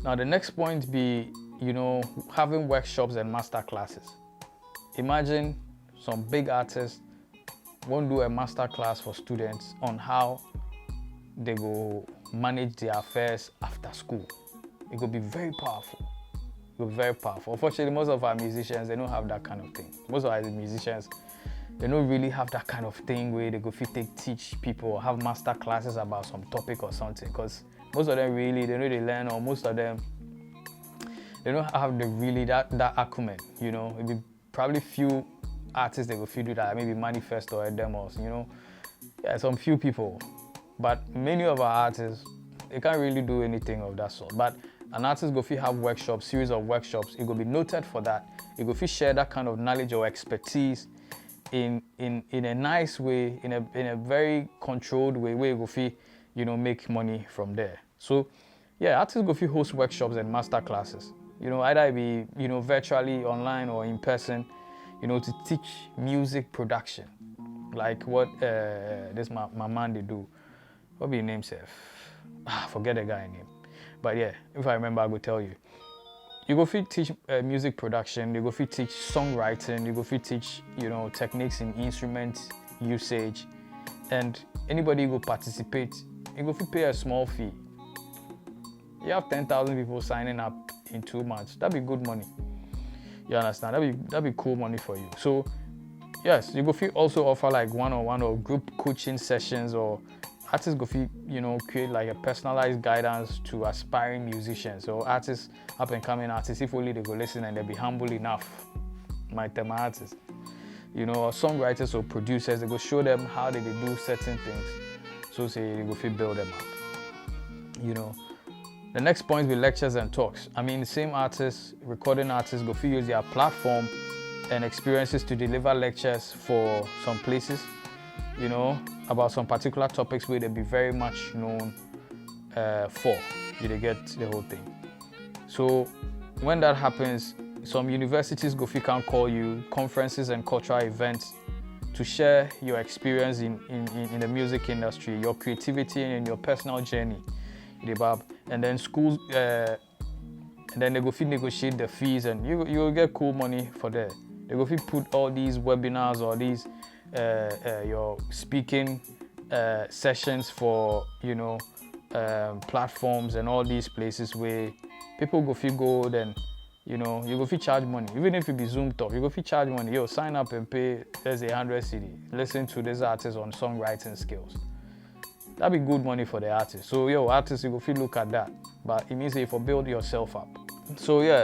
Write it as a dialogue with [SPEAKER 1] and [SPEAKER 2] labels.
[SPEAKER 1] Now the next point be, having workshops and master classes. Imagine some big artists want to do a master class for students on how they go manage their affairs after school. It could be very powerful. It will be very powerful. Unfortunately, most of our musicians, they don't have that kind of thing. Most of our musicians, they don't really have that kind of thing where they go teach people or have master classes about some topic or something. Because most of them really, they know they learn, or most of them, they don't have that acumen, It'd be probably few artists that will do that, maybe Manifest or Demos, Yeah, some few people. But many of our artists, they can't really do anything of that sort. But an artist go have workshops, series of workshops, it will be noted for that. It go share that kind of knowledge or expertise in a nice way, in a very controlled way, where you go make money from there. So yeah, artists go host workshops and master classes. Either it be virtually, online, or in person, to teach music production, like what this my man they do. What be your name, Seth? Forget the guy name. But yeah, if I remember, I will tell you. You go teach music production. You go teach songwriting. You go teach techniques in instrument usage, and anybody who participate, you go pay a small fee. You have 10,000 people signing up in 2 months. That'd be good money. You understand? That'd be cool money for you. So yes, you go also offer like one-on-one or group coaching sessions, or artists go create like a personalized guidance to aspiring musicians or artists, up and coming artists, if only they go listen and they be humble enough. My artists, or songwriters or producers, they go show them how they do certain things, so say they go build them up. The next point will be lectures and talks. I mean, the same artists, recording artists, go use their platform and experiences to deliver lectures for some places, about some particular topics where they be very much known for. You get the whole thing. So when that happens, some universities can call you, conferences and cultural events, to share your experience in the music industry, your creativity and your personal journey. And then schools, and then they go negotiate the fees, and you'll get cool money for that. They go put all these webinars or these your speaking sessions for platforms and all these places where people go then you go charge money. Even if it be Zoom talk, you go charge money. Yo, sign up and pay, there's 100 CD. Listen to this artist on songwriting skills. That'd be good money for the artist. So artists, you go look at that. But it means if you build yourself up. So yeah.